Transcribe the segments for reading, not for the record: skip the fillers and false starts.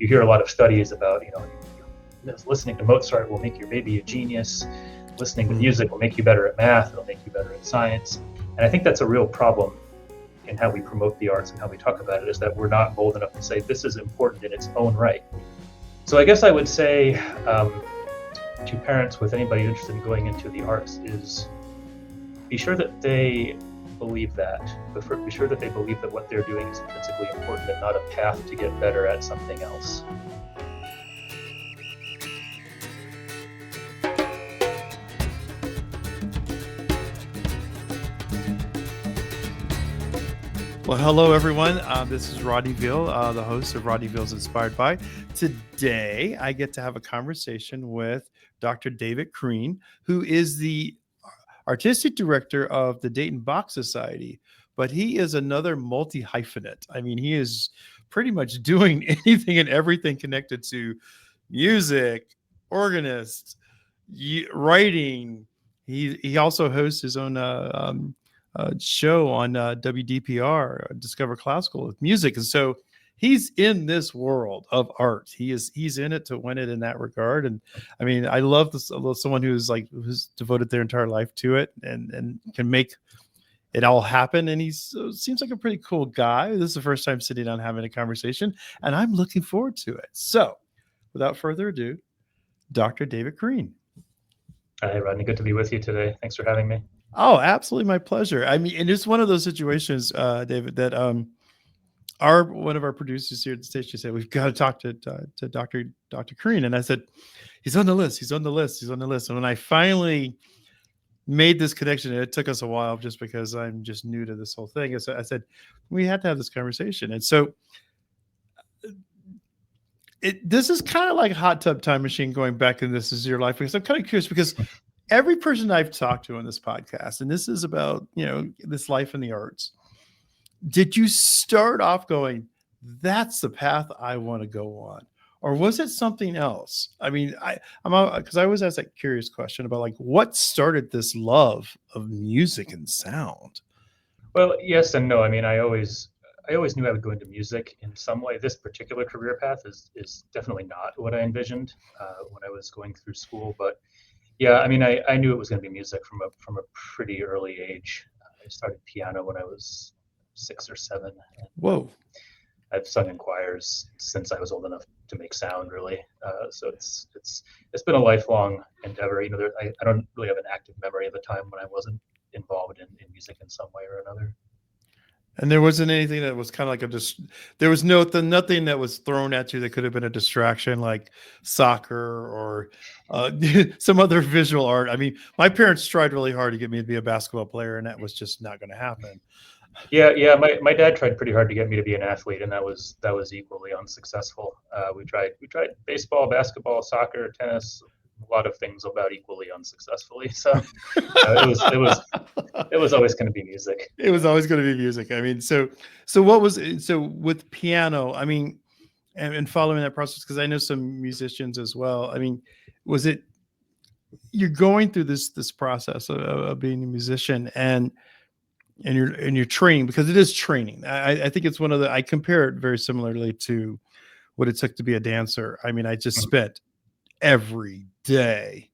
you hear a lot of studies about, listening to Mozart will make your baby a genius. Listening to music will make you better at math. It'll make you better at science. And I think that's a real problem in how we promote the arts and how we talk about it, is that we're not bold enough to say this is important in its own right. So I guess I would say to parents, with anybody interested in going into the arts, is be sure that they believe that. Be sure that they believe that what they're doing is intrinsically important and not a path to get better at something else. Well, hello, everyone. This is Rodney Veal, the host of Rodney Veal's Inspired By. Today, I get to have a conversation with Dr. David Crean, who is the artistic director of the Dayton Bach Society, but he is another multi-hyphenate. I mean, he is pretty much doing anything and everything connected to music, organist, writing. He also hosts his own show on WDPR, Discover Classical with music, and so he's in this world of art. He's in it to win it in that regard. And I mean, I love this. I love someone who's devoted their entire life to it and can make it all happen. And seems like a pretty cool guy. This is the first time sitting down having a conversation, and I'm looking forward to it. So, without further ado, Dr. David Crean. Hi, Rodney. Good to be with you today. Thanks for having me. Oh, absolutely, my pleasure. I mean, and it's one of those situations, David, that one of our producers here at the station said, we've got to talk to Dr. Crean. And I said, he's on the list. And when I finally made this connection, it took us a while just because I'm just new to this whole thing. So I said, we had to have this conversation. And so this is kind of like a hot tub time machine going back in This Is Your Life, because I'm kind of curious, because every person I've talked to on this podcast, and this is about, this life in the arts, did you start off going, that's the path I want to go on? Or was it something else? I mean, because I always ask that curious question about what started this love of music and sound? Well, yes and no. I mean, I always knew I would go into music in some way. This particular career path is definitely not what I envisioned when I was going through school. But yeah, I mean, I knew it was going to be music from a pretty early age. I started piano when I was 6 or 7. Whoa! I've sung in choirs since I was old enough to make sound, really. So it's been a lifelong endeavor. I don't really have an active memory of a time when I wasn't involved in music in some way or another. And there wasn't anything that was kind of like there was nothing that was thrown at you that could have been a distraction, like soccer or some other visual art. I mean, my parents tried really hard to get me to be a basketball player, and that was just not going to happen. Yeah. My dad tried pretty hard to get me to be an athlete, and that was equally unsuccessful. We tried baseball, basketball, soccer, tennis, a lot of things about equally unsuccessfully. So it was always going to be music. It was always going to be music. I mean, so with piano, I mean, and following that process, because I know some musicians as well. I mean, was it, you're going through this process of being a musician and you're training, because it is training. I think it's I compare it very similarly to what it took to be a dancer. I mean, I just spent every day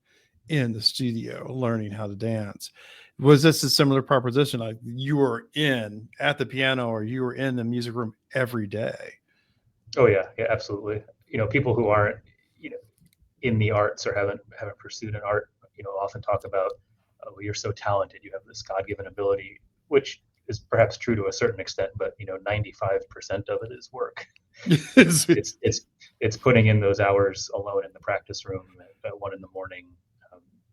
in the studio learning how to dance. Was this a similar proposition? Like you were at the piano or you were in the music room every day? Oh yeah, absolutely. People who aren't, in the arts or haven't pursued an art, often talk about, oh, you're so talented, you have this God-given ability, which is perhaps true to a certain extent, but 95% of it is work. It's putting in those hours alone in the practice room at 1 a.m,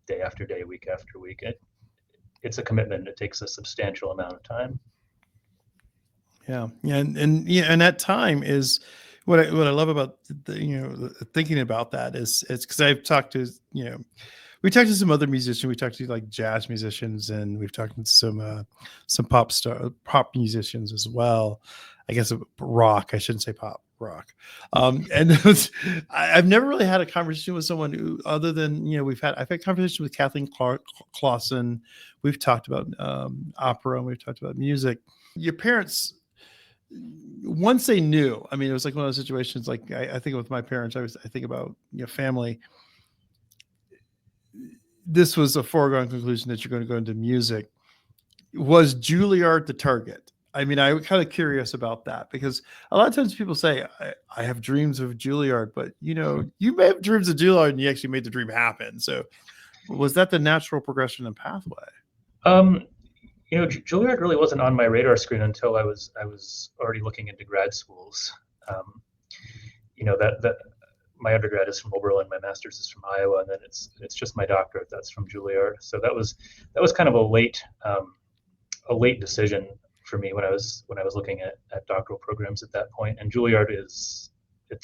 day after day, week after week. It's a commitment. It takes a substantial amount of time. Yeah, and that time is what I love about thinking about that is it's because I've talked to we talked to some other musicians. We talked to like jazz musicians, and we've talked to some pop musicians as well. I guess rock. I shouldn't say pop. Rock. And I've never really had a conversation with someone who, other than I've had conversations with Kathleen Clausen. We've talked about opera, and we've talked about music. Your parents, once they knew, I mean, it was like one of those situations. Like I think with my parents, I think about family. This was a foregone conclusion that you're going to go into music. Was Juilliard the target? I mean, I'm kind of curious about that because a lot of times people say, I have dreams of Juilliard, but you may have dreams of Juilliard and you actually made the dream happen. So was that the natural progression and pathway? Um, Juilliard really wasn't on my radar screen until I was already looking into grad schools. Um, that my undergrad is from Oberlin, my master's is from Iowa, and then it's just my doctorate that's from Juilliard. So that was kind of a late decision for me when I was looking at doctoral programs at that point. And Juilliard it's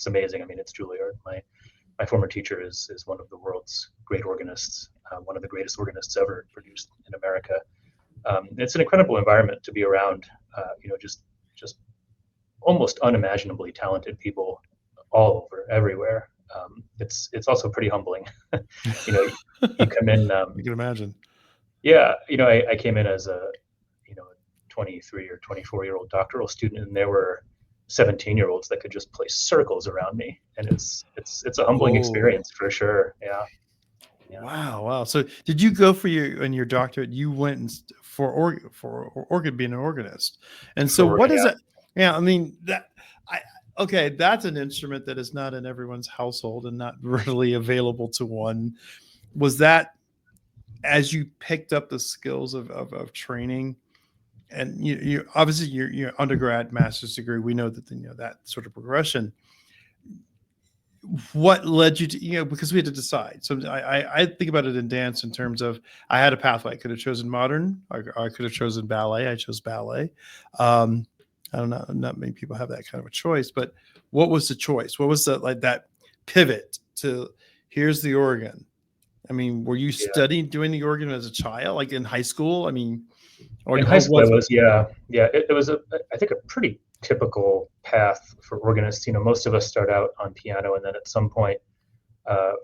amazing. I mean, it's Juilliard. My former teacher is one of the world's great organists, one of the greatest organists ever produced in America. It's an incredible environment to be around. Just almost unimaginably talented people all over, everywhere. It's also pretty humbling. You come in. You can imagine. Yeah, I came in as a 23 or 24-year-old doctoral student, and there were 17-year-olds that could just play circles around me, and it's a humbling experience for sure. Yeah. Wow. So did you go for your doctorate? You went for organ being an organist, and so what is it? Yeah, I mean okay, that's an instrument that is not in everyone's household and not readily available to one. Was that as you picked up the skills of training? And you obviously your undergrad, master's degree, we know that that sort of progression. What led you to because we had to decide. So I think about it in dance in terms of I had a pathway. I could have chosen modern, or I could have chosen ballet. I chose ballet. I don't know, not many people have that kind of a choice, but what was the choice? What was that pivot to here's the organ? I mean, were you studying doing the organ as a child, like in high school? I mean, or in high school, it was I think a pretty typical path for organists. Most of us start out on piano, and then at some point,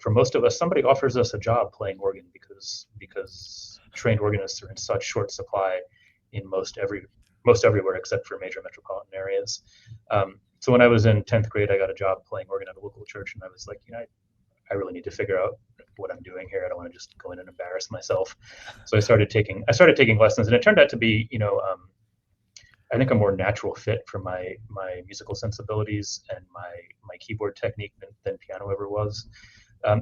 for most of us, somebody offers us a job playing organ because trained organists are in such short supply in most everywhere except for major metropolitan areas. So when I was in 10th grade, I got a job playing organ at a local church, and I was like, I really need to figure out what I'm doing here. I don't want to just go in and embarrass myself. So I started taking lessons, and it turned out to be, I think a more natural fit for my musical sensibilities and my keyboard technique than piano ever was.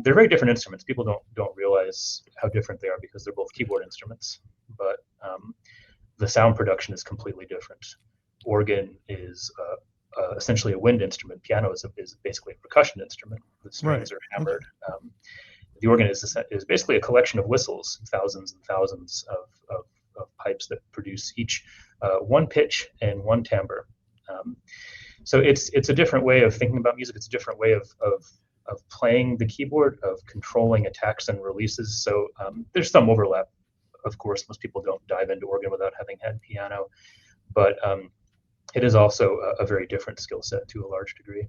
They're very different instruments. People don't realize how different they are because they're both keyboard instruments, but the sound production is completely different. Organ is essentially a wind instrument. Piano is basically a percussion instrument. The strings are hammered. Okay. The organ is basically a collection of whistles, thousands and thousands of pipes that produce each one pitch and one timbre. So it's a different way of thinking about music. It's a different way of playing the keyboard, of controlling attacks and releases. So there's some overlap. Of course, most people don't dive into organ without having had piano, but it is also a very different skill set to a large degree.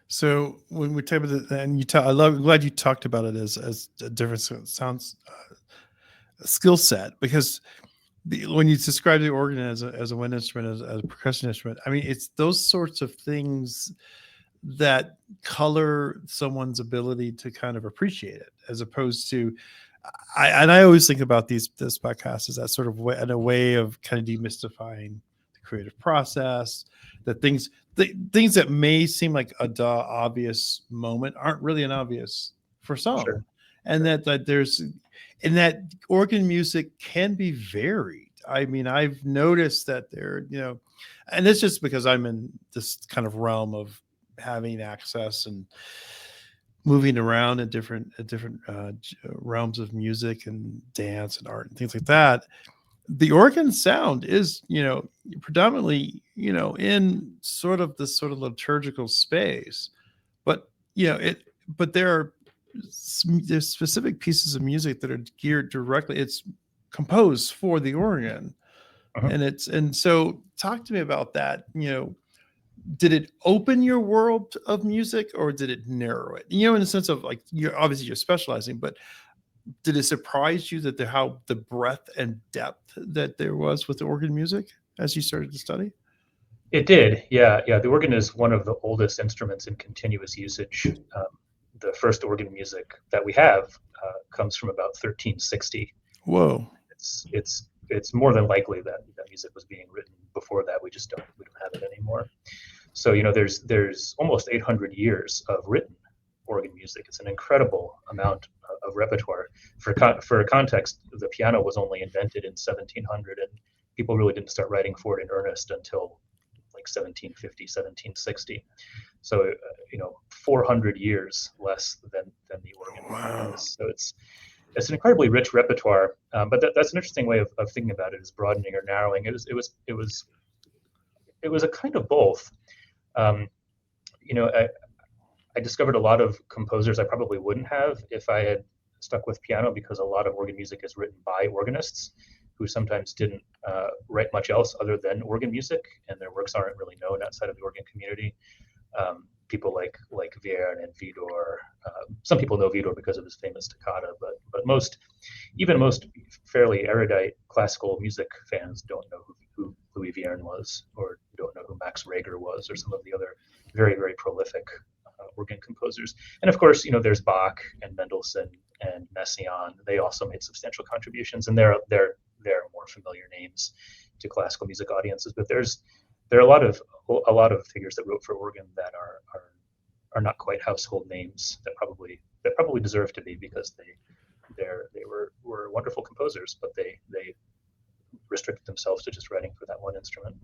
So when we talk about it, and I'm glad you talked about it as a different sounds skill set, because when you describe the organ as a wind instrument, as a percussion instrument, I mean, it's those sorts of things that color someone's ability to kind of appreciate it, as opposed to, I always think about this podcast as that sort of way, in a way of kind of demystifying the creative process, that things that may seem like a obvious moment aren't really an obvious for some. Sure. And that organ music can be varied. I mean, I've noticed that and it's just because I'm in this kind of realm of having access and moving around in different realms of music and dance and art and things like that. The organ sound is, predominantly, in sort of this sort of liturgical space, but there's specific pieces of music that are geared directly. It's composed for the organ, and so talk to me about that. Did it open your world of music, or did it narrow it? In the sense of, like, you're specializing, but did it surprise you that how the breadth and depth that there was with the organ music as you started to study? It did, yeah, yeah. The organ is one of the oldest instruments in continuous usage. The first organ music that we have comes from about 1360. Whoa. It's more than likely that that music was being written before that. We don't have it anymore. So there's almost 800 years of written organ music. It's an incredible amount of repertoire. For context, the piano was only invented in 1700, and people really didn't start writing for it in earnest until like 1750, 1760. So 400 years less than the organ Wow. has. So it's an incredibly rich repertoire. But that's an interesting way of thinking about it, is broadening or narrowing. It was a kind of both. Um, you know, I discovered a lot of composers I probably wouldn't have if I had stuck with piano, because a lot of organ music is written by organists who sometimes didn't write much else other than organ music, and their works aren't really known outside of the organ community. People like Vierne and Widor. Some people know Widor because of his famous toccata, but even most fairly erudite classical music fans don't know who Louis Vierne was, or don't know who Max Reger was, or some of the other very, very prolific organ composers. And of course, there's Bach and Mendelssohn and Messiaen. They also made substantial contributions, and they're more familiar names to classical music audiences. But there are a lot of figures that wrote for organ that are not quite household names, that probably deserve to be, because they were wonderful composers, but they restricted themselves to just writing for that one instrument.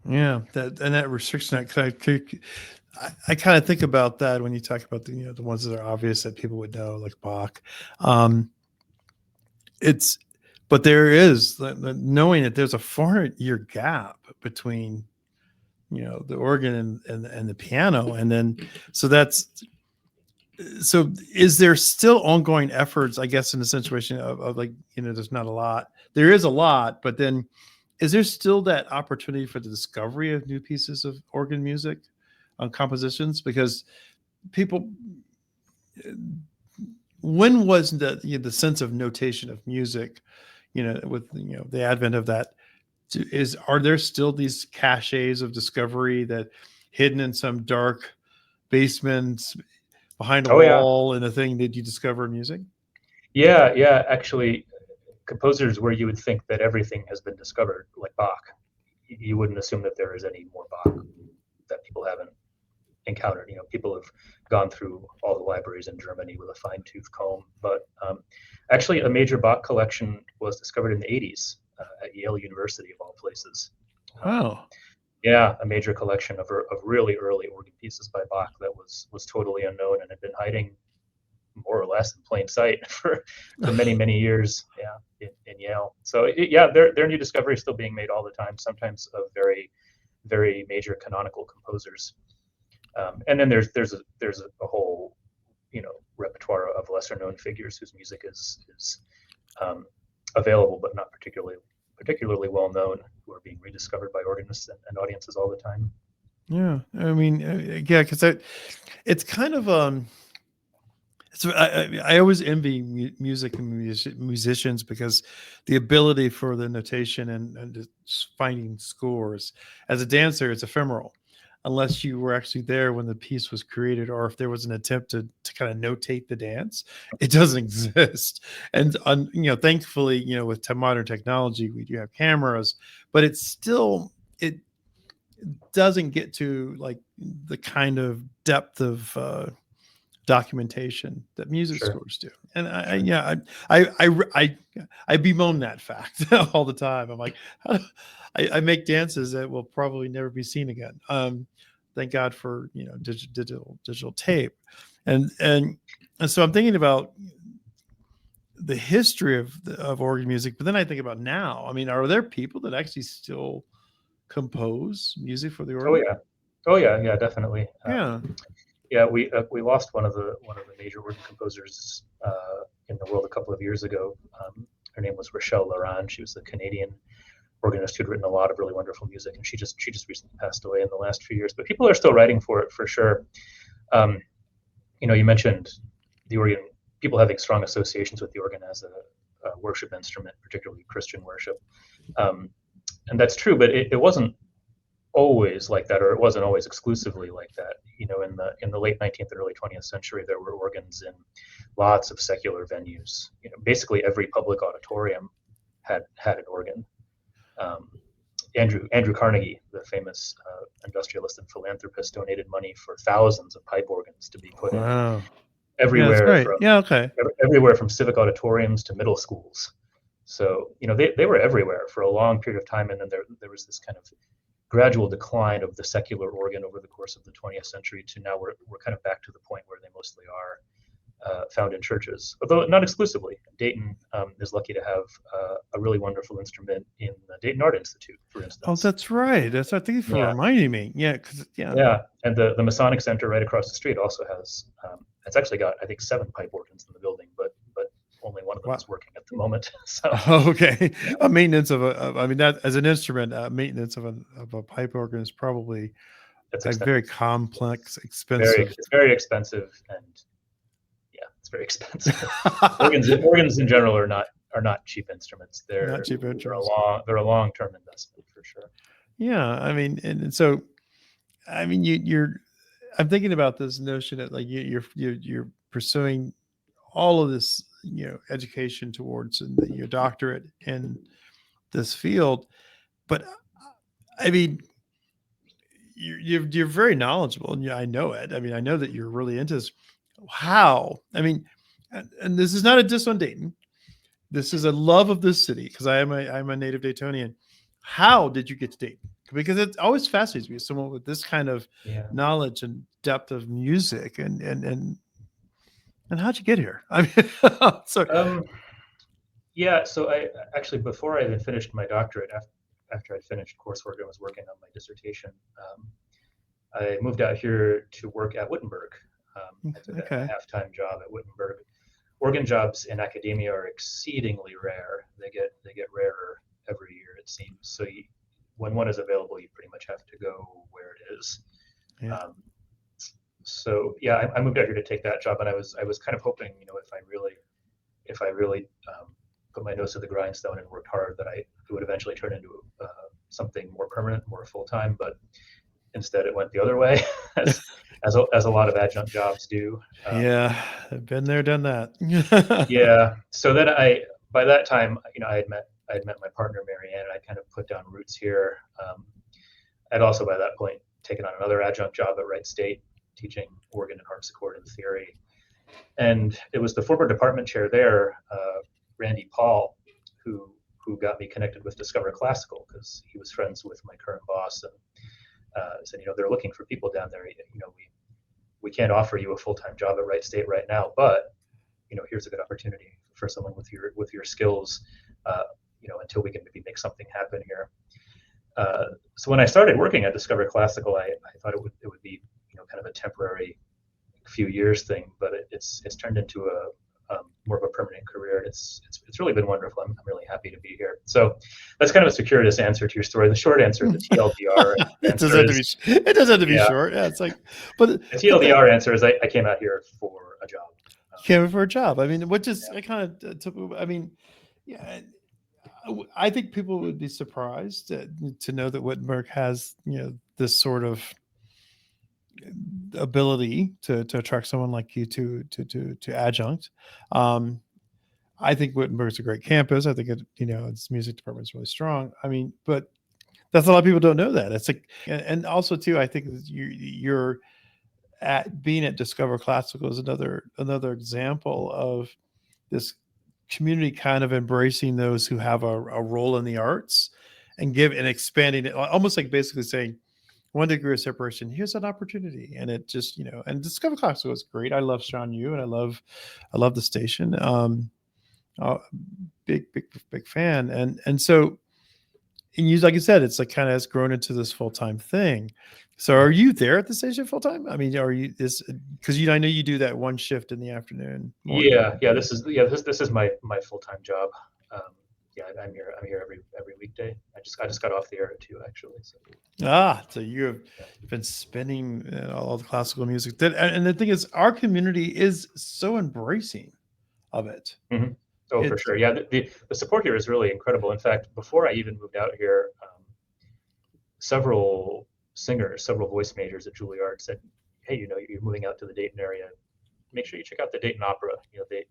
Yeah, that restriction, I kind of think about that when you talk about the ones that are obvious that people would know, like Bach. Um, it's but there is knowing that there's a 400-year gap between the organ and the piano, and then so is there still ongoing efforts, I guess, in the situation of like there's not a lot, there is a lot, but then is there still that opportunity for the discovery of new pieces of organ music on compositions? Because people, when was the sense of notation of music, with the advent of that, are there still these caches of discovery that hidden in some dark basement behind a Oh yeah, wall in a thing that you discover in music? yeah, yeah. Actually, composers where you would think that everything has been discovered, like Bach, you wouldn't assume that there is any more Bach that people haven't encountered. People have gone through all the libraries in Germany with a fine-tooth comb. But actually, a major Bach collection was discovered in the 80s at Yale University, of all places. Um, Wow. yeah, a major collection of really early organ pieces by Bach that was totally unknown and had been hiding more or less in plain sight for many, many years. Yeah, in Yale. So yeah, there are new discoveries still being made all the time. Sometimes of very, very major canonical composers. And then there's a whole repertoire of lesser known figures whose music is um, available but not particularly well known, who are being rediscovered by organists and audiences all the time. Yeah, I mean, yeah, because it's kind of so I always envy music and musicians, because the ability for the notation and just finding scores. As a dancer, it's ephemeral, unless you were actually there when the piece was created, or if there was an attempt to kind of notate the dance, it doesn't exist. And thankfully, with modern technology, we do have cameras, but it doesn't get to like the kind of depth of documentation that music Sure, scores do. And sure. I bemoan that fact all the time. I'm like, I make dances that will probably never be seen again. Thank God for digital tape, and so I'm thinking about the history of organ music, but then I think about now. I mean, are there people that actually still compose music for the Oh organ? yeah, oh yeah, yeah, definitely. Yeah. Yeah, we lost one of the major organ composers in the world a couple of years ago. Her name was Rochelle Laurent. She was a Canadian organist who'd written a lot of really wonderful music, and she just recently passed away in the last few years. But people are still writing for it, for sure. Um, you mentioned the organ. People having strong associations with the organ as a worship instrument, particularly Christian worship, um, and that's true. But it wasn't always like that, or it wasn't always exclusively like that. In the late 19th and early 20th century, there were organs in lots of secular venues. Basically every public auditorium had an organ. Um, Andrew Carnegie, the famous industrialist and philanthropist, donated money for thousands of pipe organs to be put in Wow. Yeah, that's everywhere right. from Yeah, okay. everywhere from civic auditoriums to middle schools. So they were everywhere for a long period of time, and then there was this kind of gradual decline of the secular organ over the course of the 20th century to now we're kind of back to the point where they mostly are found in churches, although not exclusively. Dayton is lucky to have a really wonderful instrument in the Dayton Art Institute, for Oh, instance. that's right. That's Thank you for Yeah, reminding me. Yeah, because yeah. yeah, and the Masonic Center right across the street also has. It's actually got, I think, 7 pipe organs in the building, but only one of them Wow. is working at the moment. So Oh, okay. yeah, A maintenance I mean, that as an instrument, maintenance of a pipe organ is probably it's a very expensive. complex, expensive. It's very expensive, and yeah, it's very expensive. Organs in general are not cheap instruments. Not cheap instruments. They're a long-term investment for sure. Yeah, I mean, and so I mean, you're. I'm thinking about this notion that like you're pursuing all of this, education towards your doctorate in this field, but I mean, you're very knowledgeable, and I know it. I mean, I know that you're really into this. How? I mean, and this is not a diss on Dayton. This is a love of this city because I'm a native Daytonian. How did you get to Dayton? Because it always fascinates me, someone with this kind of Yeah. knowledge and depth of music, and how'd you get here? I mean, so Yeah, so I actually, before I even finished my doctorate, after I'd finished coursework and was working on my dissertation, I moved out here to work at Wittenberg. I took a okay, half-time job at Wittenberg. Organ jobs in academia are exceedingly rare. They get rarer every year, it seems. So when one is available, you pretty much have to go where it is. yeah, So yeah, I moved out here to take that job, and I was kind of hoping, if I really put my nose to the grindstone and worked hard, that it would eventually turn into something more permanent, more full time. But instead, it went the other way, as a lot of adjunct jobs do. yeah. I've been there, done that. Yeah. So then by that time, I had met my partner Marianne, and I kind of put down roots here. I'd also by that point taken on another adjunct job at Wright State, teaching organ and harpsichord and theory. And it was the former department chair there, Randy Paul, who got me connected with Discover Classical, because he was friends with my current boss, and said, they're looking for people down there. We can't offer you a full-time job at Wright State right now, but here's a good opportunity for someone with your skills, until we can maybe make something happen here. So when I started working at Discover Classical, I thought it would be kind of a temporary few years thing, but it's turned into a more of a permanent career, and it's really been wonderful. I'm really happy to be here. So that's kind of a circuitous answer to your story. The short answer, the TLDR It answer doesn't have is, to be. It doesn't have to be yeah, short. Yeah, it's like, but the TLDR answer is I came out here for a job. came for a job. I mean, which is Yeah. I kind of took. I mean, yeah, I think people would be surprised to know that Wittenberg has this sort of ability to attract someone like you to adjunct. I think Wittenberg's a great campus. I think its music department is really strong. I mean, but that's a lot of people don't know that. It's like, and also too, I think you're at being at Discover Classical is another example of this community kind of embracing those who have a role in the arts and expanding it, almost like basically saying, one degree of separation, here's an opportunity. And it just, and Discover Classical was great. I love Sean Yu, and I love the station. Big fan. And so, and you, like you said, it's like kind of has grown into this full-time thing. So are you there at the station full-time? I mean, are you because I know you do that one shift in the afternoon. Morning. Yeah. This is my full-time job. Yeah, I'm here every weekday. I just got off the air at 2, actually. So you've been spinning all the classical music. And the thing is, our community is so embracing of it. Mm-hmm. Oh, for sure. Yeah, the support here is really incredible. In fact, before I even moved out here, several singers, several voice majors at Juilliard said, "Hey, you're moving out to the Dayton area. Make sure you check out the Dayton Opera. They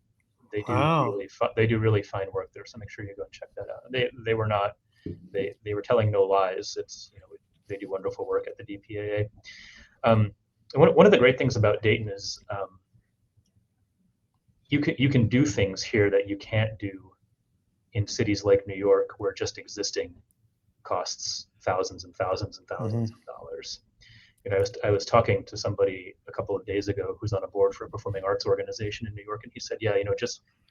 do Wow. really they do really fine work there. So make sure you go and check that out." They were not they were telling no lies. It's they do wonderful work at the DPAA. One of the great things about Dayton is you can do things here that you can't do in cities like New York, where just existing costs thousands and thousands and thousands of dollars. I was talking to somebody a couple of days ago who's on a board for a performing arts organization in New York, and he said, "Yeah,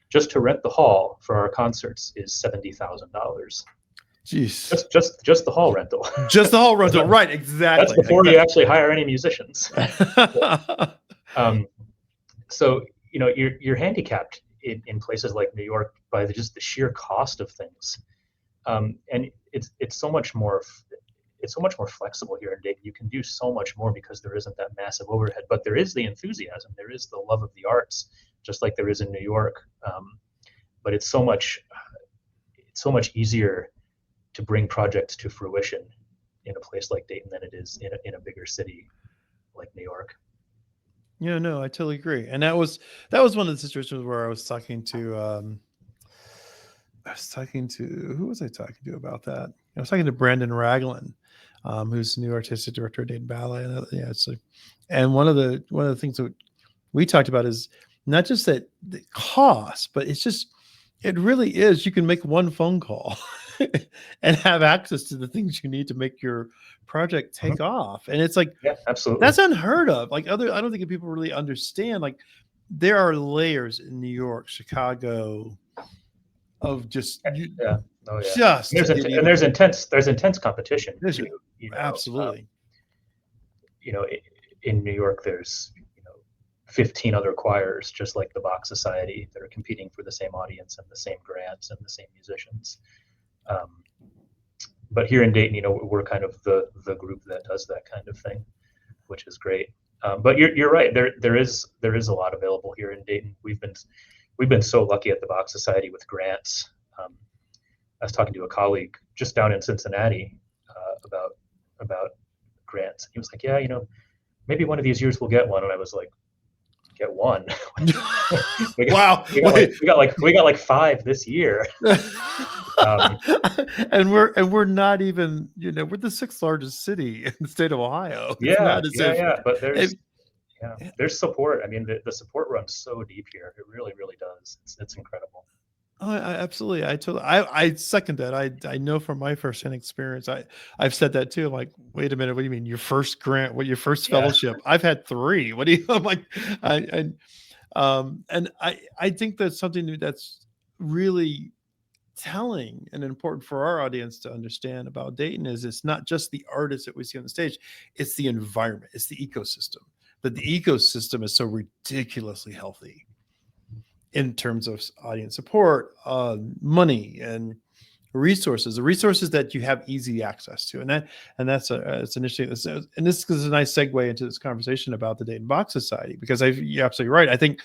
just to rent the hall for our concerts is $70,000. Jeez. Just the hall rental. Just the hall rental, right? Exactly. That's before you actually hire any musicians." So you're handicapped in places like New York by just the sheer cost of things, and it's so much more flexible here in Dayton. You can do so much more because there isn't that massive overhead, but there is the enthusiasm, there is the love of the arts, just like there is in New York. But it's so much easier to bring projects to fruition in a place like Dayton than it is in a bigger city like New York. Yeah, no, I totally agree. And that was one of the situations where I was talking to who was I talking to about that? I was talking to Brandon Ragland, who's the new artistic director of Dayton Ballet. And one of the things that we talked about is not just that the cost, but it really is. You can make one phone call and have access to the things you need to make your project take off. And it's like, yeah, absolutely, that's unheard of. Like I don't think people really understand. Like there are layers in New York, Chicago, of just just there's intense competition. Absolutely. In New York, there's 15 other choirs, just like the Bach Society, that are competing for the same audience and the same grants and the same musicians. But here in Dayton, we're kind of the group that does that kind of thing, which is great. But you're right. There is a lot available here in Dayton. We've been so lucky at the Bach Society with grants. I was talking to a colleague just down in Cincinnati about grants. He was like, "Yeah, maybe one of these years we'll get one." And I was like, "Get one?" Wow. We got like 5 this year. And we're not even, we're the 6th largest city in the state of Ohio. But there's support. I mean, the support runs so deep here. It really, really does. It's incredible. Oh, absolutely. I second that. I know from my firsthand experience. I've said that too. I'm like, wait a minute, what do you mean? Your first grant? What, your first fellowship? I've had 3. What do you? I'm like, and I think that's something that's really telling and important for our audience to understand about Dayton is it's not just the artists that we see on the stage, it's the environment, it's the ecosystem. That the ecosystem is so ridiculously healthy in terms of audience support, money, and resources. The resources that you have easy access to, and that's it's an issue. And this is a nice segue into this conversation about the Dayton Bach Society, because you're absolutely right. I think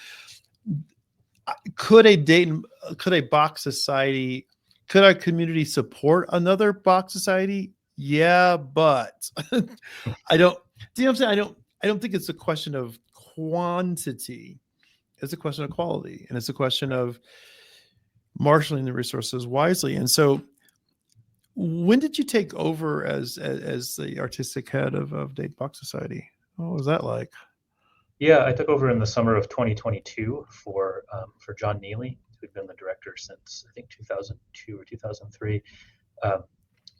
could a Bach Society, could our community support another Bach Society? Yeah, but I don't. Do you know what I'm saying? I don't think it's a question of quantity. It's a question of quality, and it's a question of marshaling the resources wisely. And so, when did you take over as the artistic head of Dayton Bach Society? What was that like? Yeah, I took over in the summer of 2022 for John Neely, who'd been the director since I think 2002 or 2003.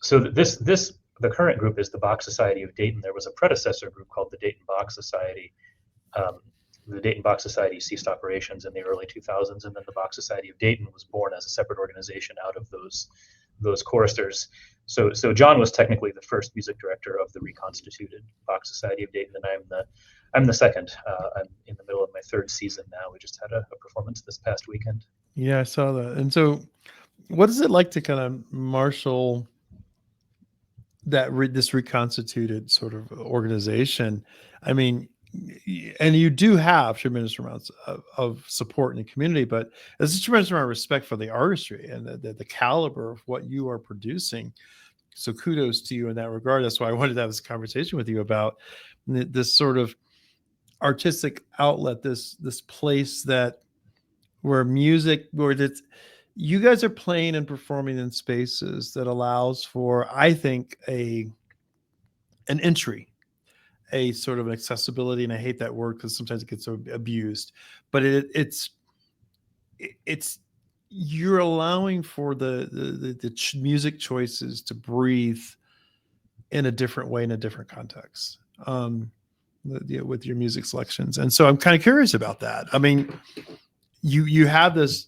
So the current group is the Bach Society of Dayton. There was a predecessor group called the Dayton Bach Society. The Dayton Bach Society ceased operations in the early 2000s, and then the Bach Society of Dayton was born as a separate organization out of those choristers. So John was technically the first music director of the reconstituted Bach Society of Dayton, and I'm the second. I'm in the middle of my 3rd season now. We just had a performance this past weekend. Yeah, I saw that. And so, what is it like to kind of marshal this reconstituted sort of organization? I mean, and you do have tremendous amounts of support in the community, but there's a tremendous amount of respect for the artistry and the caliber of what you are producing. So kudos to you in that regard. That's why I wanted to have this conversation with you about this sort of artistic outlet, this place that where music, where it's, you guys are playing and performing in spaces that allows for, I think, an entry, a sort of an accessibility. And I hate that word because sometimes it gets so abused, but it's you're allowing for the music choices to breathe in a different way, in a different context, with your music selections. And so I'm kind of curious about that. I mean, you have this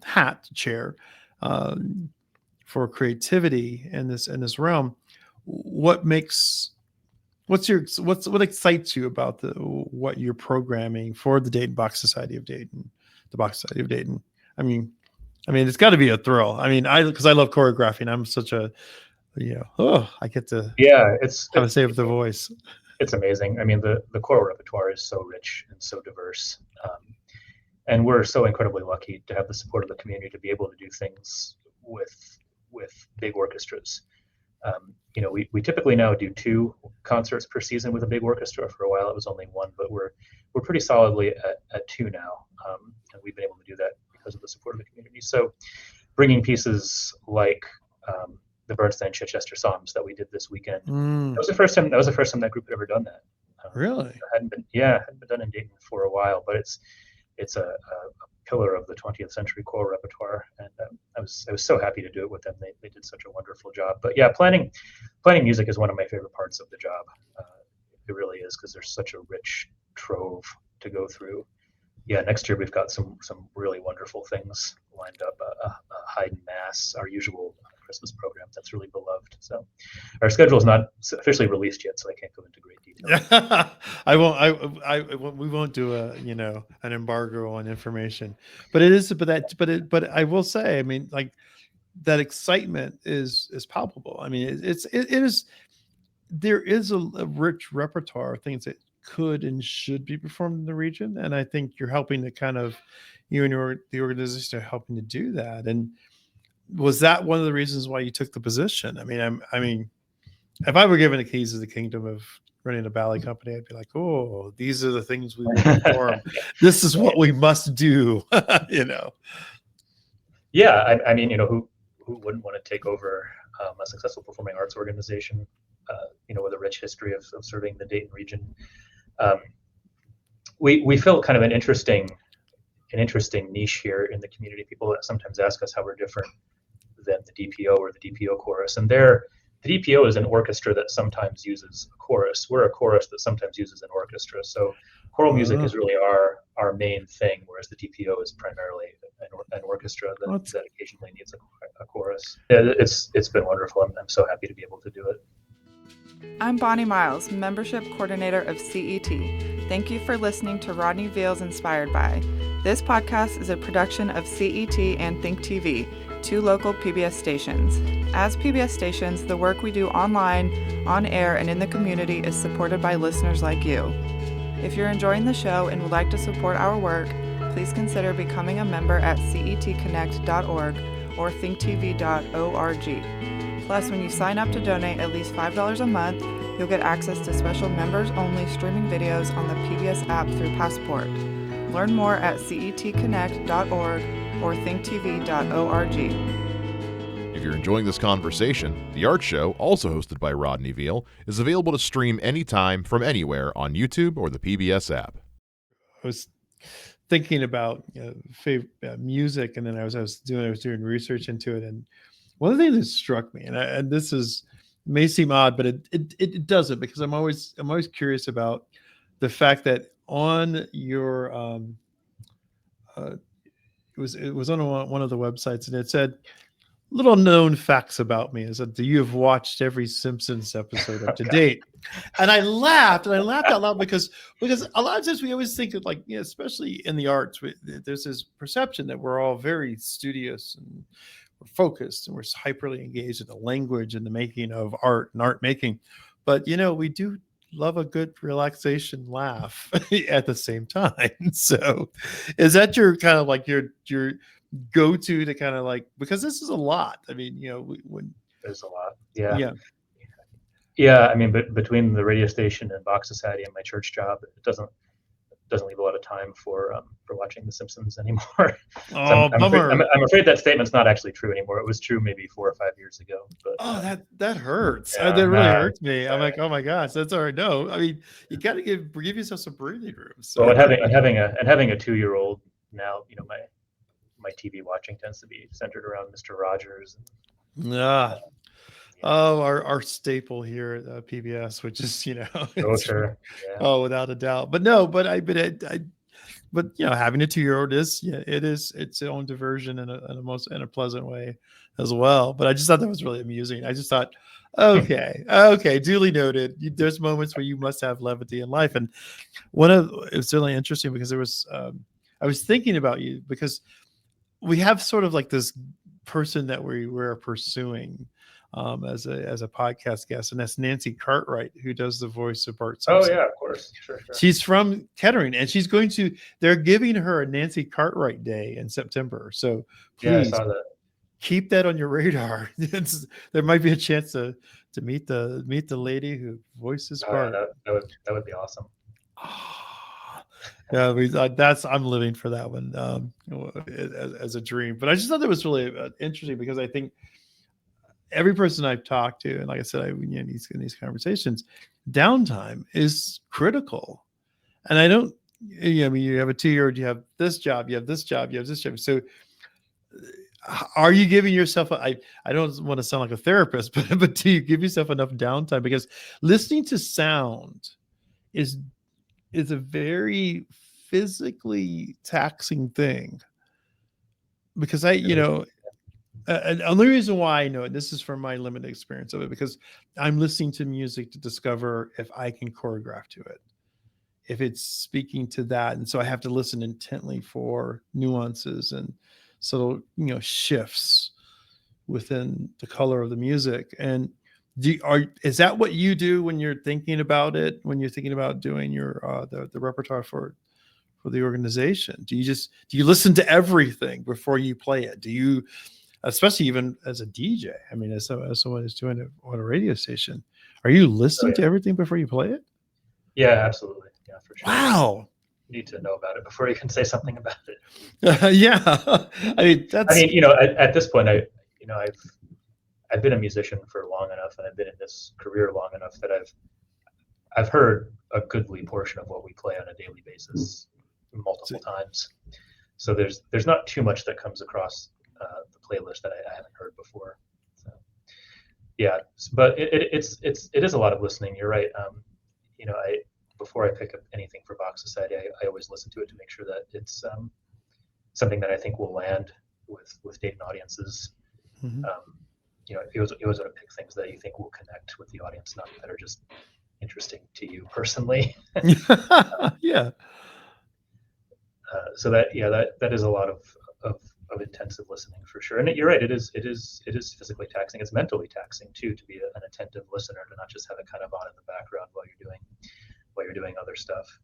hat chair for creativity in this realm. What excites you about what you're programming for the Dayton Bach Society of Dayton, the Bach Society of Dayton? I mean, it's got to be a thrill. I mean, because I love choreographing. I'm such a, I get to have a say with the voice. It's amazing. I mean, the core repertoire is so rich and so diverse. And we're so incredibly lucky to have the support of the community to be able to do things with big orchestras. We typically now do 2 concerts per season with a big orchestra. For a while it was only 1, but we're pretty solidly at 2 now, and we've been able to do that because of the support of the community. So bringing pieces like the Bernstein Chichester Psalms that we did this weekend, that was the first time that group had ever done that. Really? It hadn't been done in Dayton for a while, but it's a pillar of the 20th century choral repertoire, and I was so happy to do it with them. They did such a wonderful job. But yeah, planning music is one of my favorite parts of the job. It really is, because there's such a rich trove to go through. Yeah, next year we've got some really wonderful things lined up. A Haydn Mass, our usual Christmas program that's really beloved. So our schedule is not officially released yet, so I can't go into great detail. I won't. We won't do an embargo on information. But it is. But I will say, I mean, like, that excitement is palpable. I mean, it is. There is a rich repertoire of things that could and should be performed in the region, and I think you're helping to kind of, you and the organization are helping to do that. And was that one of the reasons why you took the position? I mean, if I were given the keys of the kingdom of running a ballet company, I'd be like, oh, these are the things we will perform. This is what we must do. Yeah, I mean, who wouldn't want to take over a successful performing arts organization, with a rich history of serving the Dayton region. We felt kind of an interesting niche here in the community. People sometimes ask us how we're different than the DPO or the DPO chorus, and the DPO is an orchestra that sometimes uses a chorus. We're a chorus that sometimes uses an orchestra. So choral music is really our main thing, whereas the DPO is primarily an orchestra that occasionally needs a chorus. Yeah, it's been wonderful. I'm so happy to be able to do it. I'm Bonnie Miles, Membership Coordinator of CET. Thank you for listening to Rodney Veal's Inspired By. This podcast is a production of CET and ThinkTV, 2 local PBS stations. As PBS stations, the work we do online, on air, and in the community is supported by listeners like you. If you're enjoying the show and would like to support our work, please consider becoming a member at cetconnect.org or thinktv.org. Plus, when you sign up to donate at least $5 a month, you'll get access to special members-only streaming videos on the PBS app through Passport. Learn more at cetconnect.org or thinktv.org. If you're enjoying this conversation, The Art Show, also hosted by Rodney Veal, is available to stream anytime from anywhere on YouTube or the PBS app. I was thinking about music, and then I was doing research into it, and one of the things that struck me, and this may seem odd, but it doesn't, because I'm always curious about the fact that on your it was on one of the websites, and it said, little known facts about me is that you have watched every Simpsons episode up to date. And I laughed out loud because a lot of times we always think of, like, especially in the arts, there's this perception that we're all very studious and we're focused and we're hyperly engaged in the language and the making of art and art making. But, we do love a good relaxation laugh at the same time. So is that your kind of like your go to kind of like, because this is a lot. I mean, when There's a lot. Yeah. yeah. Yeah. I mean, but between the radio station and Bach Society and my church job, it doesn't leave a lot of time for watching The Simpsons anymore. So Oh, bummer. I'm afraid that statement's not actually true anymore. It was true maybe 4 or 5 years ago. But that hurts. yeah, That really nah, hurts me. I'm like, oh my gosh, that's all right. No, I mean, you got to give yourself some breathing room. So. Well, and having a 2-year-old now, my TV watching tends to be centered around Mr. Rogers. Yeah. Oh, our staple here at PBS, which is Oh sure. Yeah. Oh, without a doubt. But having a 2-year-old is it is its own diversion in a pleasant way as well. But I just thought that was really amusing. I just thought, okay, duly noted. There's moments where you must have levity in life, and it's really interesting because there was I was thinking about you because we have sort of like this person that we're pursuing as a podcast guest, and that's Nancy Cartwright, who does the voice of Bart Simpson. Oh yeah, of course, sure. She's from Kettering, and they're giving her a Nancy Cartwright Day in September. So please I saw that. Keep that on your radar. There might be a chance to meet the lady who voices Bart. That would be awesome. Yeah, I'm living for that one as a dream. But I just thought that was really interesting because I think every person I've talked to, and like I said, in these conversations, downtime is critical. And I don't, I mean, you have a 2-year-old, you have this job, you have this job, you have this job. So are you giving yourself, I don't want to sound like a therapist, but do you give yourself enough downtime? Because listening to sound is a very physically taxing thing. Because and the only reason why I know it, this is from my limited experience of it, because I'm listening to music to discover if I can choreograph to it, if it's speaking to that. And so I have to listen intently for nuances and subtle, shifts within the color of the music. And is that what you do when you're thinking about it, when you're thinking about doing your the repertoire for the organization? Do you listen to everything before you play it? Do you, especially even as a DJ, I mean, as someone who's doing it on a radio station, are you listening to everything before you play it? Yeah, absolutely. Yeah, for sure. Wow. You need to know about it before you can say something about it. Yeah. At this point, I've been a musician for long enough, and I've been in this career long enough that I've heard a goodly portion of what we play on a daily basis multiple times. So there's not too much that comes across the playlist that I haven't heard before. So yeah, but it is a lot of listening. You're right. Before I pick up anything for Bach Society, I always listen to it to make sure that it's something that I think will land with Dayton audiences. Mm-hmm. You always want to pick things that you think will connect with the audience, not that are just interesting to you personally. Yeah. So that is a lot of intensive listening for sure. And you're right, it is physically taxing. It's mentally taxing too, to be an attentive listener, to not just have it kind of on in the background while you're doing other stuff.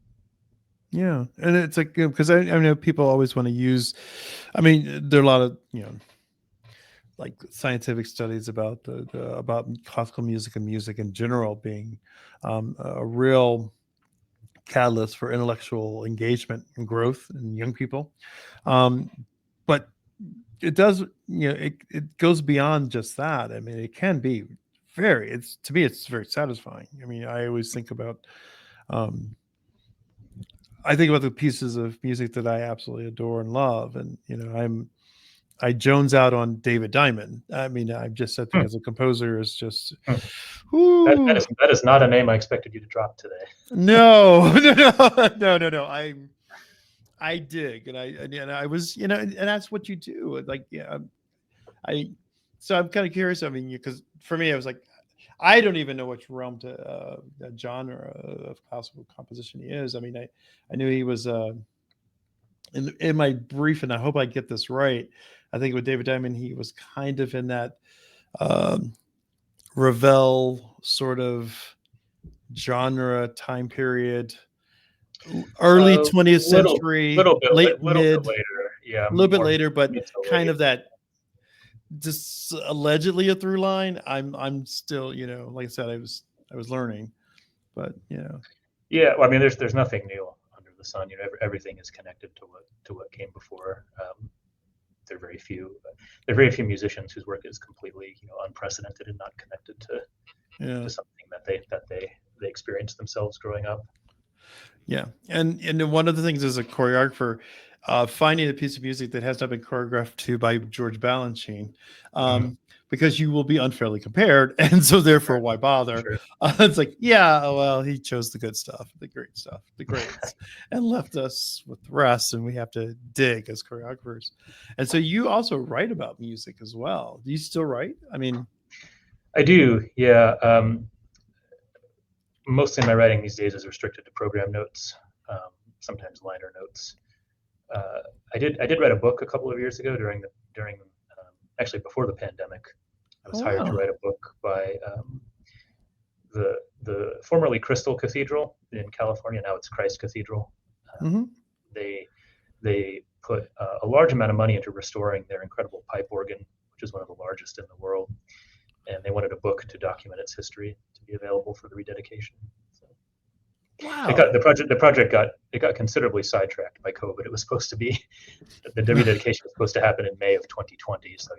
Yeah, and it's like, because I know people always want to use, I mean, there are a lot of like scientific studies about about classical music and music in general being a real catalyst for intellectual engagement and growth in young people, but it does, it goes beyond just that. I mean, it can be to me it's very satisfying. I mean, I always think about I think about the pieces of music that I absolutely adore and love, and I jones out on David Diamond. I mean, I've just said that as a composer is just. That is not a name I expected you to drop today. No. I dig, and I was, and that's what you do. Like, so I'm kind of curious. I mean, because for me, I was like, I don't even know which realm to genre of classical composition he is. I mean, I knew he was in my brief, and I hope I get this right. I think with David Diamond, he was kind of in that Ravel sort of genre time period, early 20th century, little bit mid. later. Yeah, a little bit more later, but mid to kind late. of that just allegedly a through line. I'm still, like I said, I was learning, but Yeah, well, I mean, there's nothing new under the sun. Everything is connected to what came before. There are very few musicians whose work is completely unprecedented and not connected to something that they experienced themselves growing up. Yeah, and then one of the things as a choreographer, finding a piece of music that has not been choreographed to by George Balanchine, because you will be unfairly compared, and so therefore, why bother? Sure. It's like, yeah, well, he chose the good stuff, the great stuff, the greats, and left us with the rest, and we have to dig as choreographers. And so, you also write about music as well. Do you still write? I mean, I do, yeah. Mostly my writing these days is restricted to program notes, sometimes liner notes. I did write a book a couple of years ago during actually before the pandemic. I was hired to write a book by the formerly Crystal Cathedral in California. Now it's Christ Cathedral. They put a large amount of money into restoring their incredible pipe organ, which is one of the largest in the world, and they wanted a book to document its history to be available for the rededication. So wow. The project got considerably sidetracked by COVID. It was supposed to be the rededication was supposed to happen in May of 2020. So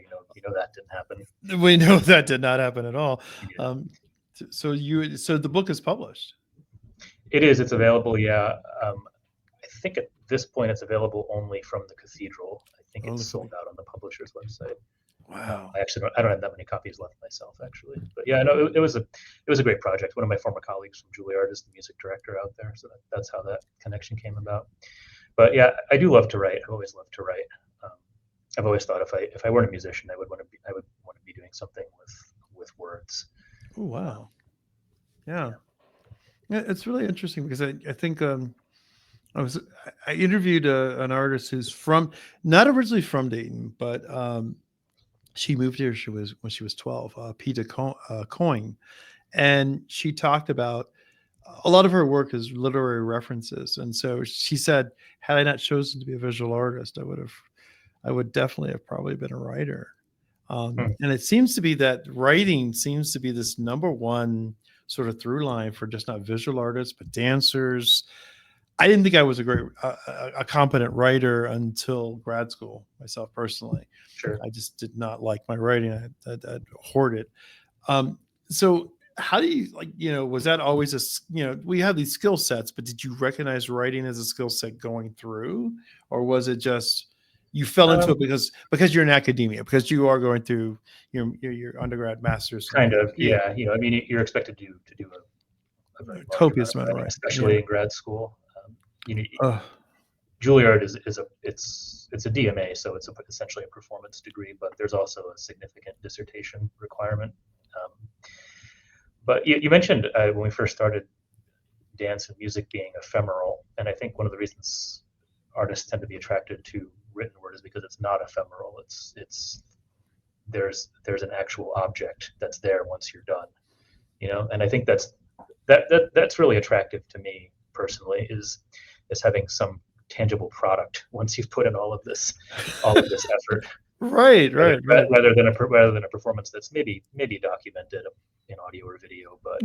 that didn't happen. We know that did not happen at all. Yeah. So the book is published. It is. It's available. Yeah. I think at this point it's available only from the cathedral. I think it's sold out on the publisher's website. Wow. I don't have that many copies left myself, actually. But yeah, no, it was a great project. One of my former colleagues from Juilliard is the music director out there, so that's how that connection came about. But yeah, I do love to write. I've always loved to write. I've always thought if I weren't a musician, I would want to be doing something with words. Oh wow. Yeah, it's really interesting because I think I interviewed an artist who's not originally from Dayton, but she moved here. When she was 12. Peta Coyne, and she talked about a lot of her work is literary references, and so she said, had I not chosen to be a visual artist, I would definitely have probably been a writer. And it seems to be that writing seems to be this number one sort of through line for just not visual artists, but dancers. I didn't think I was a competent writer until grad school myself personally. Sure. I just did not like my writing. I'd hoard it. So how do you, was that always we have these skill sets, but did you recognize writing as a skill set going through, or was it just, you fell into it because you're in academia, because you are going through your undergrad, master's? Kind of, yeah. I mean, you're expected to do a very copious amount of writing, especially in grad school. Juilliard is a DMA, so it's essentially a performance degree, but there's also a significant dissertation requirement. But you mentioned when we first started dance and music being ephemeral, and I think one of the reasons artists tend to be attracted to written word is because it's not ephemeral. There's an actual object that's there once you're done, and I think that's really attractive to me personally, is having some tangible product once you've put in all of this effort. Right. Rather than a performance that's maybe documented in audio or video, but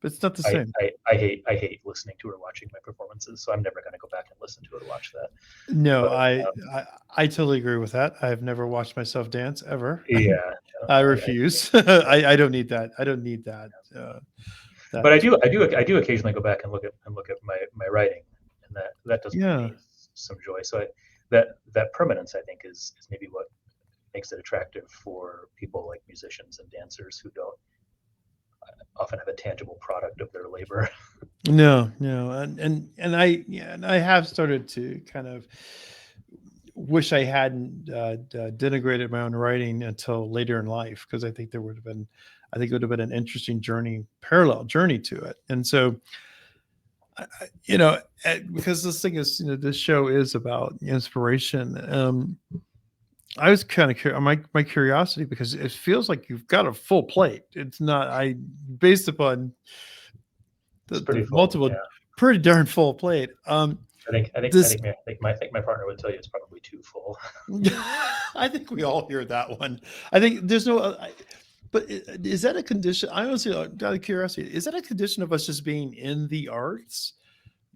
but it's not the same. I hate listening to or watching my performances, so I'm never going to go back and listen to it or watch that. No, but, I totally agree with that. I've never watched myself dance ever. Yeah, I refuse. I don't need that. I don't need that. But I do occasionally go back and look at my writing, and that does bring me some joy. So that permanence, I think, is maybe what makes it attractive for people like musicians and dancers who don't often have a tangible product of their labor. No, and I have started to kind of wish I hadn't denigrated my own writing until later in life, because I think it would have been an interesting parallel journey to it. And so, because this thing is, this show is about inspiration. I was kind of curious, my curiosity, because it feels like you've got a full plate. It's not, based upon the multiple pretty darn full plate. I think my partner would tell you it's probably too full. I think we all hear that one. I think there's no, but is that a condition? I honestly, out of curiosity, is that a condition of us just being in the arts?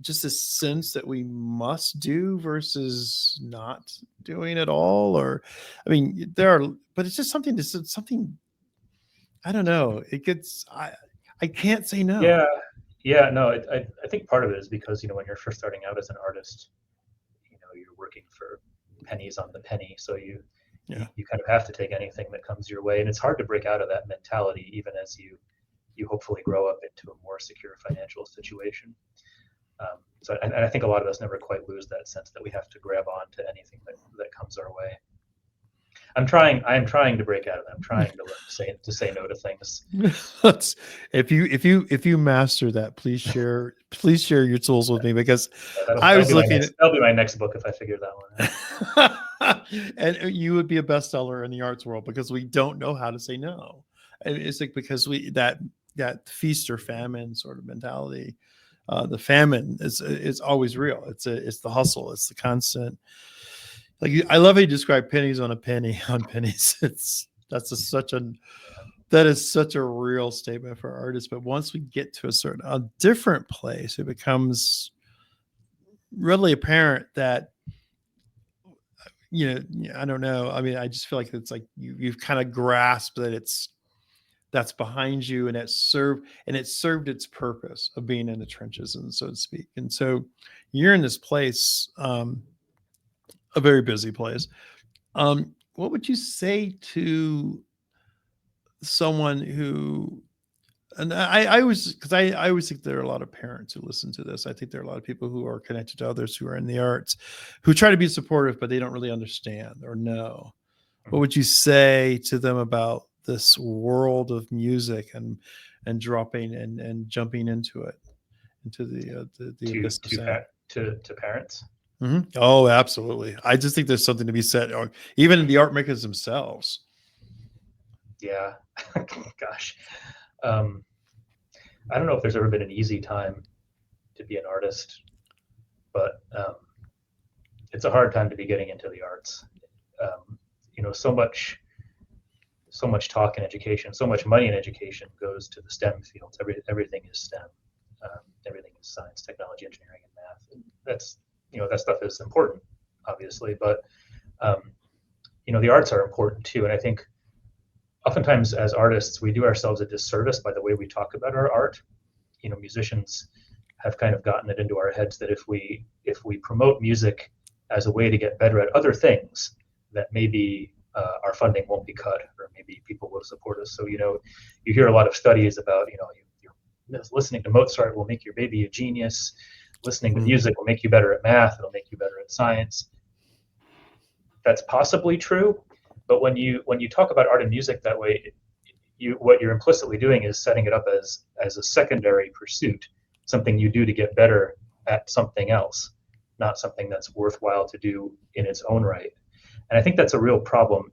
Just a sense that we must do versus not doing at all? Or, I mean, but it's just something, I don't know. I can't say no. Yeah, no, I think part of it is because, when you're first starting out as an artist, you're working for pennies on the penny. So you kind of have to take anything that comes your way. And it's hard to break out of that mentality, even as you hopefully grow up into a more secure financial situation. So I think a lot of us never quite lose that sense that we have to grab on to anything that comes our way. I'm trying to break out of that. I'm trying to learn to say no to things. If you master that, please share your tools with me, because that'll be my next book if I figure that one out. And you would be a bestseller in the arts world, because we don't know how to say no. And it's like, because that feast or famine sort of mentality. The famine is always real. It's the hustle. It's the constant. Like, I love how you describe pennies on pennies. That is such a real statement for artists. But once we get to a different place, it becomes readily apparent that, I don't know. I mean, I just feel like it's like you've kind of grasped that that's behind you, and it served its purpose of being in the trenches, and so to speak. And so you're in this place, a very busy place. What would you say to someone who, and I always think there are a lot of parents who listen to this. I think there are a lot of people who are connected to others who are in the arts, who try to be supportive, but they don't really understand or know. What would you say to them about this world of music and dropping and jumping into it, into the abyss of sound? To parents? Mm-hmm. Oh, absolutely. I just think there's something to be said, or even in the art makers themselves. Yeah. Gosh. I don't know if there's ever been an easy time to be an artist, but it's a hard time to be getting into the arts. So much talk in education, so much money in education goes to the STEM fields. Everything is STEM. Everything is science, technology, engineering, and math. And that stuff is important, obviously, but the arts are important too. And I think oftentimes as artists, we do ourselves a disservice by the way we talk about our art. Musicians have kind of gotten it into our heads that if we promote music as a way to get better at other things, that maybe our funding won't be cut, or maybe people will support us. So, you hear a lot of studies about, listening to Mozart will make your baby a genius. Listening to music will make you better at math. It'll make you better at science. That's possibly true, but when you talk about art and music that way, what you're implicitly doing is setting it up as a secondary pursuit, something you do to get better at something else, not something that's worthwhile to do in its own right. And I think that's a real problem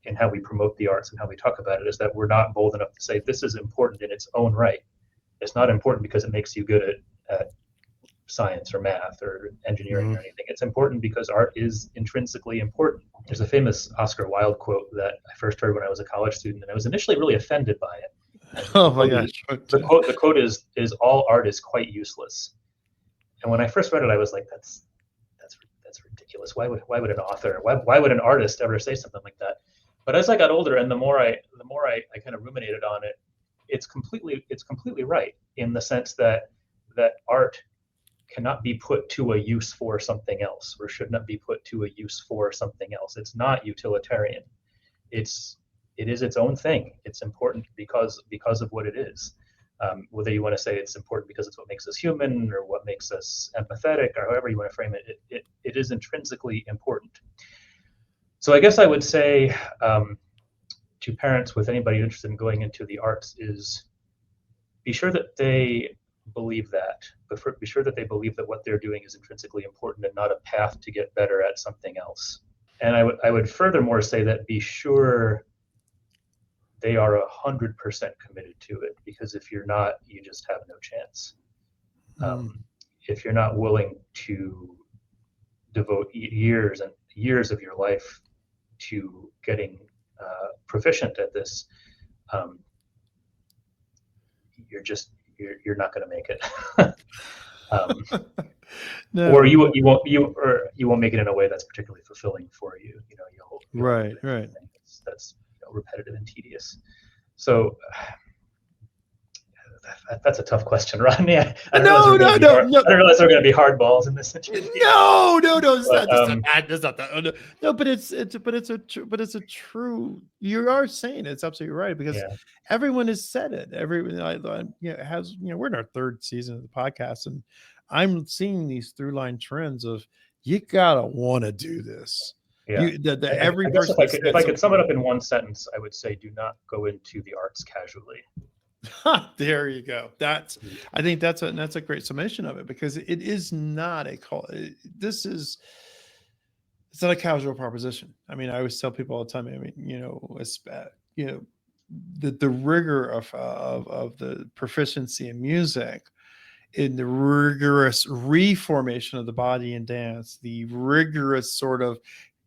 in how we promote the arts and how we talk about it, is that we're not bold enough to say this is important in its own right. It's not important because it makes you good at science or math or engineering or anything. It's important because art is intrinsically important. There's a famous Oscar Wilde quote that I first heard when I was a college student, and I was initially really offended by it. Oh my gosh. The quote is all art is quite useless. And when I first read it, I was like, that's ridiculous. Why would an author, why would an artist ever say something like that? But as I got older, and the more I kind of ruminated on it, it's completely right, in the sense that art cannot be put to a use for something else, or should not be put to a use for something else. It's not utilitarian. It is its own thing. It's important because of what it is. Whether you want to say it's important because it's what makes us human, or what makes us empathetic, or however you want to frame it, it is intrinsically important. So I guess I would say to parents, with anybody interested in going into the arts, is be sure that they believe that, but be sure that they believe that what they're doing is intrinsically important and not a path to get better at something else. And I would furthermore say that be sure they are 100% committed to it, because if you're not, you just have no chance. if you're not willing to devote years and years of your life to getting proficient at this, you're not going to make it. No. Or you won't make it in a way that's particularly fulfilling for you. You'll Right. that's repetitive and tedious. So that's a tough question, Rodney. I don't realize there are going to be hard balls in this interview. No, it's not that. No, but it's a true. You are saying it's absolutely right, because everyone has said it. Everyone, has. We're in our third season of the podcast, and I'm seeing these through line trends of you gotta want to do this. Yeah. Every person. If I could sum it up in one sentence, I would say, do not go into the arts casually. There you go. I think that's a great summation of it, because it is not it's not a casual proposition. I mean, I always tell people all the time, the rigor of the proficiency in music, in the rigorous reformation of the body in dance, the rigorous sort of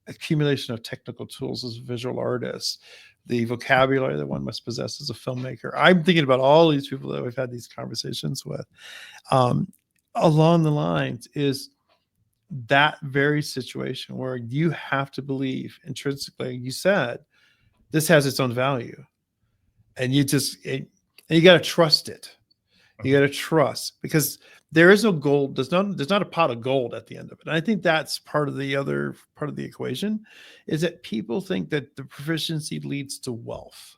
accumulation of technical tools as a visual artist, the vocabulary that one must possess as a filmmaker. I'm thinking about all these people that we've had these conversations with. Along the lines is that very situation where you have to believe intrinsically, you said, this has its own value. And you got to trust it. You got to trust, because there is no gold. There's not a pot of gold at the end of it. And I think that's part of the equation, is that people think that the proficiency leads to wealth,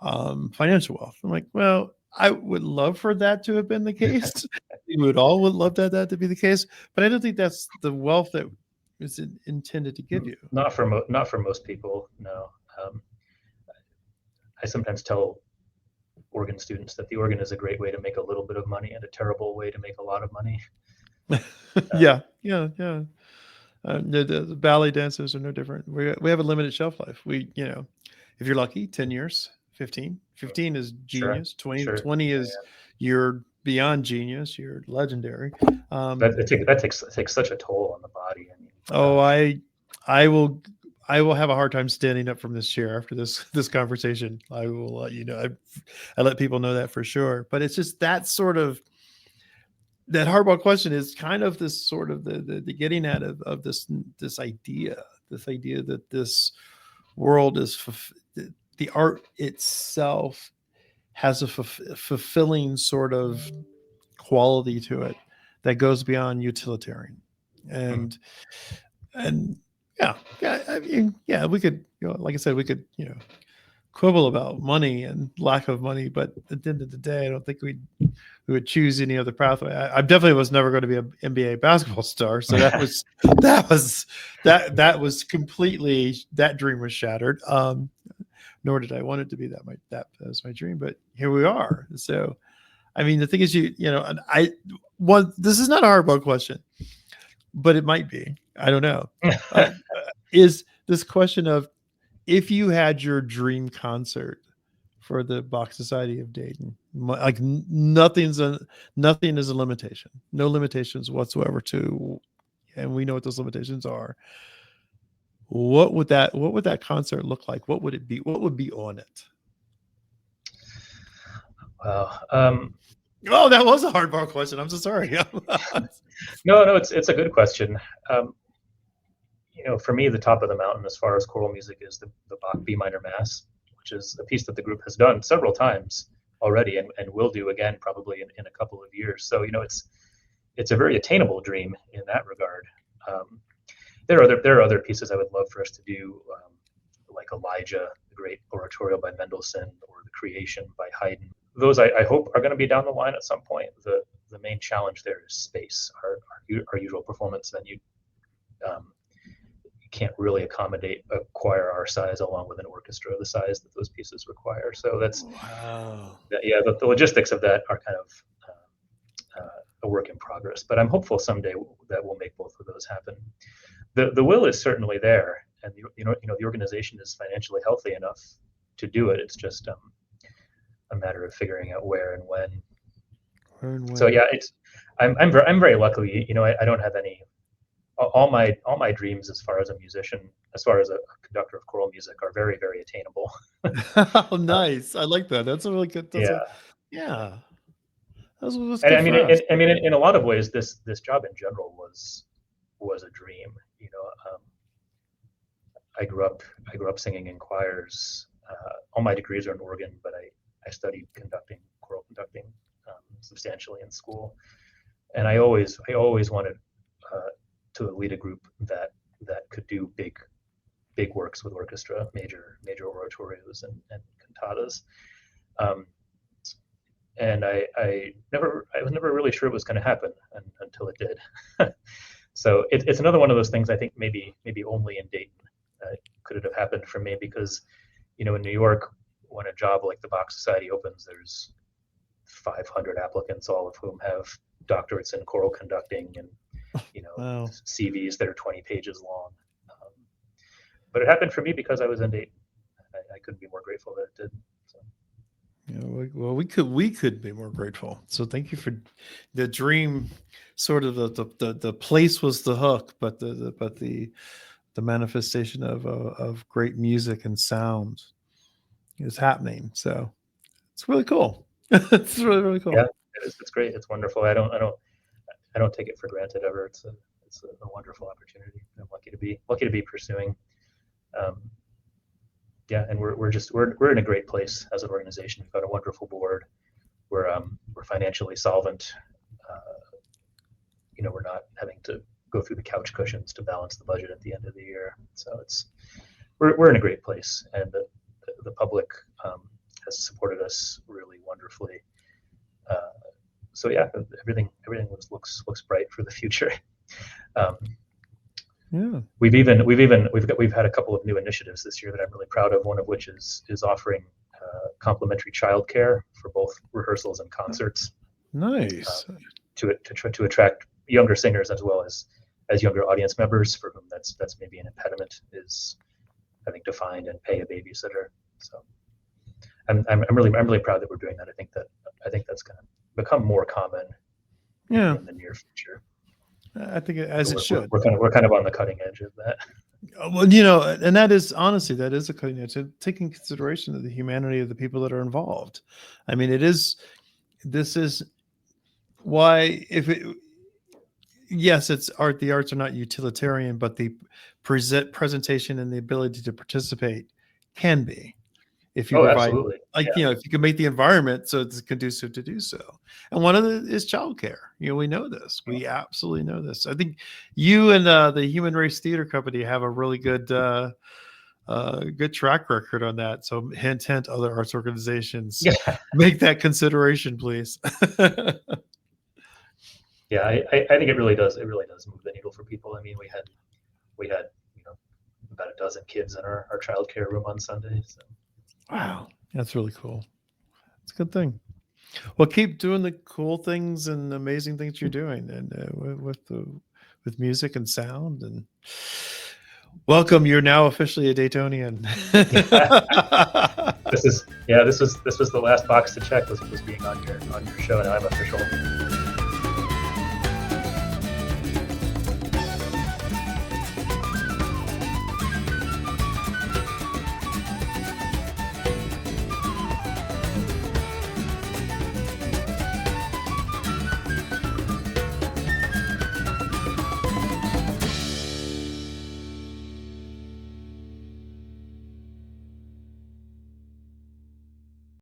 financial wealth. I'm like, well, I would love for that to have been the case. We would love that to be the case, but I don't think that's the wealth that is intended to give you. Not for most people. No. I sometimes tell organ students that the organ is a great way to make a little bit of money and a terrible way to make a lot of money. Yeah. The ballet dancers are no different. We have a limited shelf life. If you're lucky, 10 years, 15 is genius. Sure. 20 is you're beyond genius. You're legendary. That takes such a toll on the body. I will have a hard time standing up from this chair after this conversation. I will let you know. I let people know that for sure. But it's just that sort of, that hardball question is kind of this sort of the getting at of this idea that this world is, the art itself has a fulfilling sort of quality to it that goes beyond utilitarian. And we could, like I said, we could, quibble about money and lack of money, but at the end of the day, I don't think we would choose any other pathway. I definitely was never going to be an NBA basketball star, so that was completely, that dream was shattered. Nor did I want it to be that was my dream, but here we are. So, I mean, the thing is, this is not a hardball question, but it might be. I don't know. Is this question of, if you had your dream concert for the Bach Society of Dayton, like nothing is a limitation, no limitations whatsoever and we know what those limitations are. What would that concert look like? What would it be? What would be on it? Wow. Oh, that was a hardball question. I'm so sorry. No, it's a good question. For me, the top of the mountain as far as choral music is the Bach B minor Mass, which is a piece that the group has done several times already and will do again probably in a couple of years. So, it's a very attainable dream in that regard. There are other pieces I would love for us to do, like Elijah, the great oratorio by Mendelssohn, or the Creation by Haydn. Those I hope are going to be down the line at some point. The main challenge there is space. Our usual performance venue can't really accommodate a choir our size along with an orchestra the size that those pieces require. So that's the logistics of that are kind of a work in progress. But I'm hopeful someday that we'll make both of those happen. The will is certainly there, and the organization is financially healthy enough to do it. It's just a matter of figuring out where and when. So I'm very lucky. I don't have any. All my dreams as far as a musician, as far as a conductor of choral music, are very, very attainable. Oh, nice. I like that. That's a really good. Yeah. That's And good for us. in a lot of ways, this job in general was a dream. I grew up singing in choirs. All my degrees are in organ, but I studied choral conducting, substantially in school, and I always wanted to lead a group that could do big works with orchestra, major oratorios and cantatas. And I was never really sure it was going to happen until it did. So it's another one of those things. I think maybe only in Dayton could it have happened for me, because in New York, when a job like the Bach Society opens, there's 500 applicants, all of whom have doctorates in choral conducting and Wow. CVs that are 20 pages long. But it happened for me because I was in Dayton. I couldn't be more grateful that it did. So. Yeah, well, we could be more grateful. So thank you for the dream. Sort of the place was the hook, but the manifestation of great music and sound is happening. So it's really cool. It's really, really cool. Yeah, it is. It's great. It's wonderful. I don't take it for granted ever. It's a wonderful opportunity. I'm lucky to be pursuing. Yeah, and we're in a great place as an organization. We've got a wonderful board. We're financially solvent. We're not having to go through the couch cushions to balance the budget at the end of the year. So we're in a great place, and the public has supported us really wonderfully. So yeah, everything looks bright for the future. Yeah, we've had a couple of new initiatives this year that I'm really proud of. One of which is offering complimentary childcare for both rehearsals and concerts. Nice. To attract younger singers as well as younger audience members for whom that's maybe an impediment, is having to find and pay a babysitter. So I'm really proud that we're doing that. I think that's going to become more common in the near future. I think it should. We're kind of on the cutting edge of that. Well, and that is honestly, that is a cutting edge, taking consideration of the humanity of the people that are involved. I mean, this is why yes, it's art. The arts are not utilitarian, but the presentation and the ability to participate can be. If you provide, absolutely. If you can make the environment so it's conducive to do so. And one of it is childcare. We know this. We absolutely know this. I think you and the Human Race Theater Company have a really good track record on that. So hint, other arts organizations, make that consideration, please. Yeah, I think it really does. It really does move the needle for people. I mean, we had about a dozen kids in our childcare room on Sunday. So. Wow, that's really cool. It's a good thing. Well, keep doing the cool things and amazing things you're doing, and with music and sound. And welcome, you're now officially a Daytonian. This was the last box to check was being on your show, and I'm official.